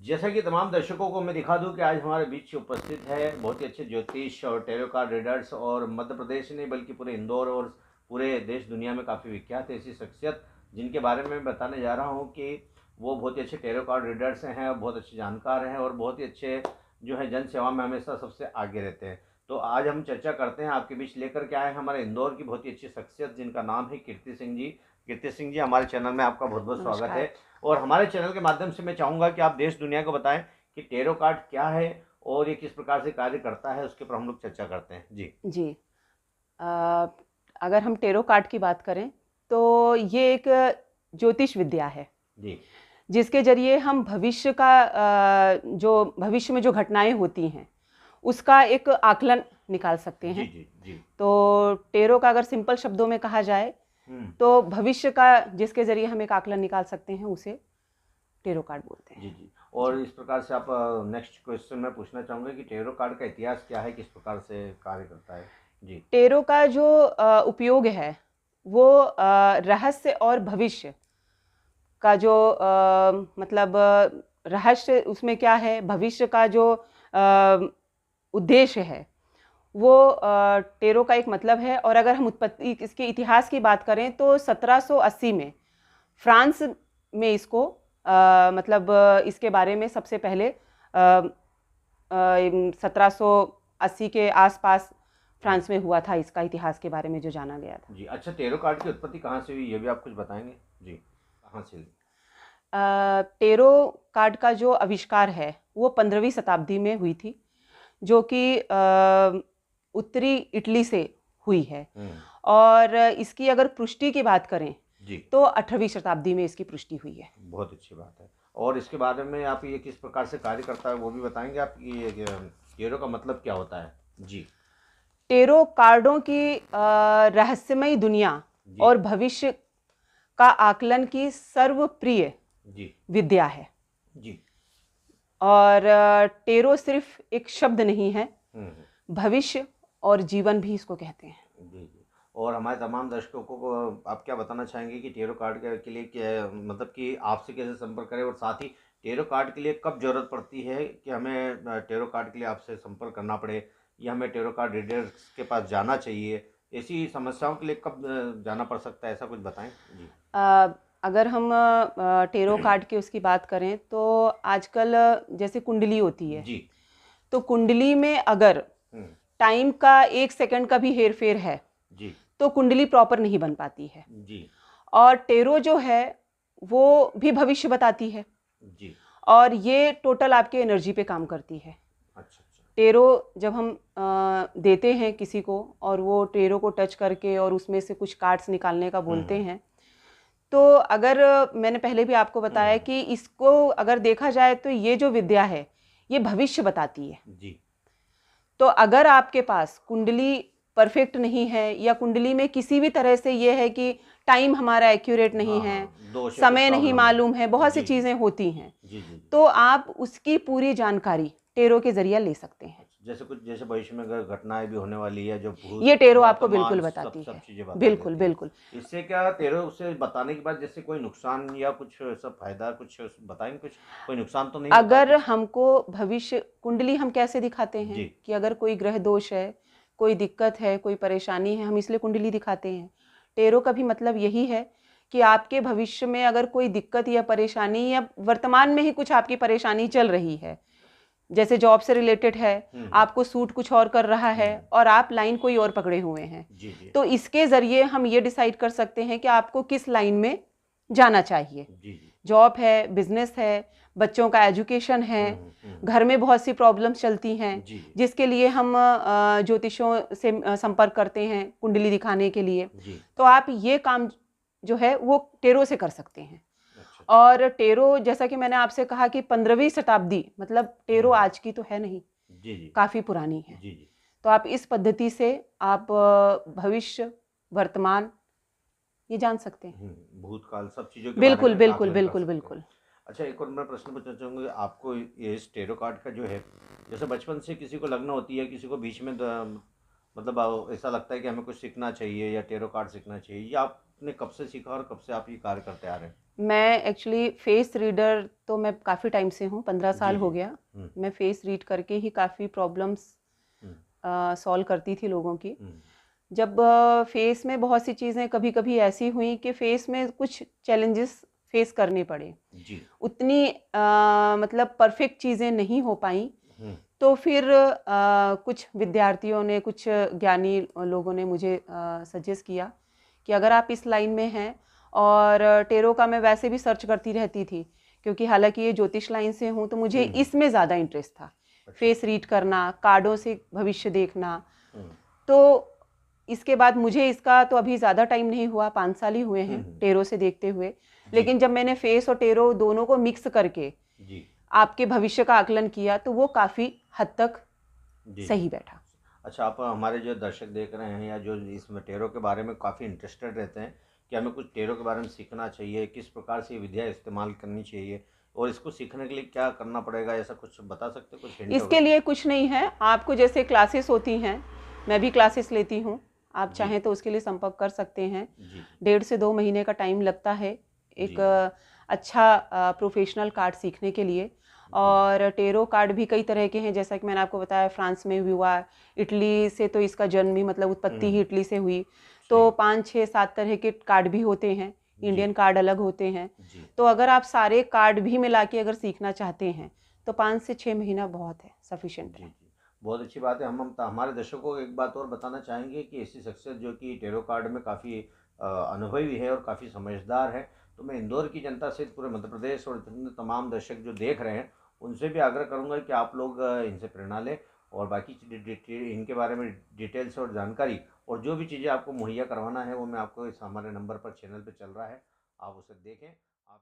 जैसा कि तमाम दर्शकों को मैं दिखा दूं कि आज हमारे बीच उपस्थित है बहुत ही अच्छे ज्योतिष और टैरो कार्ड रीडर्स, और मध्य प्रदेश नहीं बल्कि पूरे इंदौर और पूरे देश दुनिया में काफ़ी विख्यात है ऐसी शख्सियत जिनके बारे में मैं बताने जा रहा हूं कि वो बहुत ही अच्छे टैरो कार्ड रीडर्स हैं और बहुत अच्छे जानकार हैं और बहुत ही अच्छे जो है जन सेवा में हमेशा सबसे आगे रहते हैं। तो आज हम चर्चा करते हैं, आपके बीच लेकर के आए हैं हमारे इंदौर की बहुत ही अच्छी शख्सियत जिनका नाम है कीर्ति सिंह जी। कीर्ति सिंह जी, हमारे चैनल में आपका बहुत बहुत स्वागत नमस्कार। है। और हमारे चैनल के माध्यम से मैं चाहूँगा कि आप देश दुनिया को बताएं कि टैरो कार्ड क्या है और ये किस प्रकार से कार्य करता है, उसके ऊपर हम लोग चर्चा करते हैं जी। जी। अ, अगर हम टेरो कार्ड की बात करें तो ये एक ज्योतिष विद्या है जी जिसके जरिए हम भविष्य का जो भविष्य में जो घटनाएं होती हैं उसका एक आकलन निकाल सकते जी हैं। जी जी। तो टेरो का अगर सिंपल शब्दों में कहा जाए हम्म। तो भविष्य का जिसके जरिए हम एक आकलन निकाल सकते हैं उसे टेरो कार्ड बोलते हैं। जी जी। और जी। इस प्रकार से आप नेक्स्ट क्वेश्चन मैं पूछना चाहूँगा कि टैरो कार्ड का इतिहास क्या है, किस प्रकार से कार्य करता है जी। टेरो का जो उपयोग है वो रहस्य और भविष्य का जो मतलब रहस्य उसमें क्या है, भविष्य का जो उद्देश्य है वो टेरो का एक मतलब है। और अगर हम उत्पत्ति इसके इतिहास की बात करें तो 1780 में फ्रांस में इसको मतलब इसके बारे में सबसे पहले 1780 के आसपास जी फ्रांस में हुआ था, इसका इतिहास के बारे में जो जाना गया था। जी। अच्छा, टैरो कार्ड की उत्पत्ति कहाँ से हुई, ये भी आप कुछ बताएंगे जी, कहाँ से हुई? टेरो कार्ड का जो आविष्कार है वो 15वीं शताब्दी में हुई थी, जो कि उत्तरी इटली से हुई है। और इसकी अगर पुष्टि की बात करें जी। तो 18वीं शताब्दी में इसकी पुष्टि हुई है। बहुत अच्छी बात है। और इसके बारे में आप ये किस प्रकार से कार्य करता है वो भी बताएंगे आप, ये टैरो का मतलब क्या होता है जी। टेरो कार्डों की रहस्यमय दुनिया जी और भविष्य का आकलन की सर्वप्रिय जी विद्या है। जी। और टेरो सिर्फ एक शब्द नहीं है, हम्म। भविष्य और जीवन भी इसको कहते हैं। जी जी। और हमारे तमाम दर्शकों को आप क्या बताना चाहेंगे कि टैरो कार्ड के लिए क्या, मतलब कि आपसे कैसे संपर्क करें, और साथ ही टैरो कार्ड के लिए कब जरूरत पड़ती है कि हमें टैरो कार्ड के लिए आपसे संपर्क करना पड़े, या हमें टैरो कार्ड रीडर्स के पास जाना चाहिए, ऐसी समस्याओं के लिए कब जाना पड़ सकता है, ऐसा कुछ बताएं जी। अगर हम टेरो कार्ड की उसकी बात करें तो आजकल जैसे कुंडली होती है, जी। तो कुंडली में अगर हम्म। टाइम का 1 सेकंड का भी हेर फेर है जी तो कुंडली प्रॉपर नहीं बन पाती है। जी और टेरो जो है वो भी भविष्य बताती है, जी। और ये टोटल आपके एनर्जी पे काम करती है। अच्छा अच्छा। टेरो जब हम देते हैं किसी को और वो टेरो को टच करके और उसमें से कुछ कार्ड्स निकालने का बोलते हम्म हैं, तो अगर मैंने पहले भी आपको बताया हम्म। कि इसको अगर देखा जाए तो ये जो विद्या है ये भविष्य बताती है। जी। तो अगर आपके पास कुंडली परफेक्ट नहीं है या कुंडली में किसी भी तरह से ये है कि टाइम हमारा एक्यूरेट नहीं हाँ है, हाँ, दोष है, कुछ समय नहीं प्रॉब्लम है। मालूम है, बहुत सी जी जी चीज़ें होती हैं, जी जी जी। तो आप उसकी पूरी जानकारी टेरो के जरिए ले सकते हैं। जैसे कुछ, जैसे भविष्य में अगर घटनाएं भी होने वाली है, जो भूत ये टेरो आपको वर्तमान बिल्कुल सब बताती सब है। चीजें बता बिल्कुल देती है। बिल्कुल। इससे क्या टेरो से बताने के बाद जैसे कोई नुकसान या कुछ सब फायदा कुछ बताएंगे, कुछ कोई नुकसान तो नहीं होता है अगर कुछ? हमको भविष्य कुंडली हम कैसे दिखाते हैं जी कि अगर कोई ग्रह दोष है, कोई दिक्कत है, कोई परेशानी है, हम इसलिए कुंडली दिखाते हैं। टेरो का भी मतलब यही है कि आपके भविष्य में अगर कोई दिक्कत या परेशानी या वर्तमान में ही कुछ आपकी परेशानी चल रही है, जैसे जॉब से रिलेटेड है, हम्म आपको सूट कुछ और कर रहा है हम्म। और आप लाइन कोई और पकड़े हुए हैं, जी जी तो इसके ज़रिए हम ये डिसाइड कर सकते हैं कि आपको किस लाइन में जाना चाहिए। जी जी। जॉब है, बिजनेस है, बच्चों का एजुकेशन है, घर में बहुत सी प्रॉब्लम्स चलती हैं, जी जी जिसके लिए हम ज्योतिषों से संपर्क करते हैं कुंडली दिखाने के लिए। जी। तो आप ये काम जो है वो टेरो से कर सकते हैं। अच्छा अच्छा। और टेरो जैसा कि मैंने आपसे कहा कि 15वीं शताब्दी, मतलब टेरो आज की तो है नहीं, जी जी काफ़ी पुरानी है। जी जी। तो आप इस पद्धति से आप भविष्य, वर्तमान ये जान सकते हैं। भूतकाल सब चीज़ों के बारे बिल्कुल में बिल्कुल आकलन कर बिल्कुल सकते हैं। बिल्कुल। अच्छा, एक और मैं प्रश्न पूछना चाहूँगा आपको, ये इस टेरो कार्ड का जो है, जैसे बचपन से किसी को लगन होती है, किसी को बीच में मतलब ऐसा लगता है कि हमें कुछ सीखना चाहिए या टेरो कार्ड सीखना चाहिए, या आपने कब से सीखा और कब से आप ये कार्य करते आ रहे हैं? मैं एक्चुअली फेस रीडर तो मैं काफ़ी टाइम से हूँ, 15 जी साल हो जी। गया। हम्म मैं फेस रीड करके ही काफ़ी प्रॉब्लम्स हम्म सॉल्व करती थी लोगों की। हम्म, जब फेस में बहुत सी चीज़ें कभी-कभी ऐसी हुई कि फेस में कुछ चैलेंजेस फेस करने पड़े। जी। उतनी मतलब परफेक्ट चीज़ें नहीं हो पाईं, हम्म तो फिर कुछ विद्यार्थियों ने, कुछ ज्ञानी लोगों ने मुझे सजेस्ट किया कि अगर आप इस लाइन में हैं, और टेरो का मैं वैसे भी सर्च करती रहती थी, क्योंकि हालांकि ये ज्योतिष लाइन से हूँ तो मुझे हम्म। इसमें ज़्यादा इंटरेस्ट था। अच्छा। फेस रीड करना, कार्डों से भविष्य देखना। हम्म तो इसके बाद मुझे इसका तो अभी ज़्यादा टाइम नहीं हुआ, 5 साल ही हुए हैं हम्म। टेरो से देखते हुए। जी लेकिन जब मैंने फेस और टेरो दोनों को मिक्स करके जी आपके भविष्य का आकलन किया, तो वो काफ़ी हद तक जी जी। सही बैठा। अच्छा, आप हमारे जो दर्शक देख रहे हैं या जो इस टेरो के बारे में काफ़ी इंटरेस्टेड रहते हैं कि हमें कुछ टेरो के बारे में सीखना चाहिए, किस प्रकार से ये विद्या इस्तेमाल करनी चाहिए और इसको सीखने के लिए क्या करना पड़ेगा, ऐसा कुछ बता सकते हैं, कुछ हिंट इसके अगर? लिए कुछ नहीं है, आपको जैसे क्लासेस होती हैं, मैं भी क्लासेस लेती हूँ, आप जी चाहें तो उसके लिए संपर्क कर सकते हैं। जी 1.5 से 2 महीने का टाइम लगता है जी एक अच्छा प्रोफेशनल कार्ड सीखने के लिए। जी और टेरो कार्ड भी कई तरह के हैं, जैसा कि मैंने आपको बताया फ्रांस में भी हुआ, इटली से तो इसका जन्म ही, मतलब उत्पत्ति ही हम्म। इटली से हुई। तो सही। 5 6 7 तरह के कार्ड भी होते हैं, जी इंडियन कार्ड अलग होते हैं। जी तो अगर आप सारे कार्ड भी मिला के अगर सीखना चाहते हैं, तो 5 से 6 महीना बहुत है, सफिशिएंट जी है। जी। बहुत अच्छी बात है। हम हमारे दर्शकों को एक बात और बताना चाहेंगे कि ऐसी शख्सियत जो कि टेरो कार्ड में काफ़ी अनुभवी है और काफ़ी समझदार है, तो मैं इंदौर की जनता सहित पूरे मध्य प्रदेश और तमाम दर्शक जो देख रहे हैं उनसे भी आग्रह करूंगा कि आप लोग इनसे प्रेरणा लें और बाकी इनके बारे में डिटेल्स और जानकारी और जो भी चीज़ें आपको मुहैया करवाना है वो मैं आपको इस हमारे नंबर पर चैनल पर चल रहा है, आप उसे देखें। आप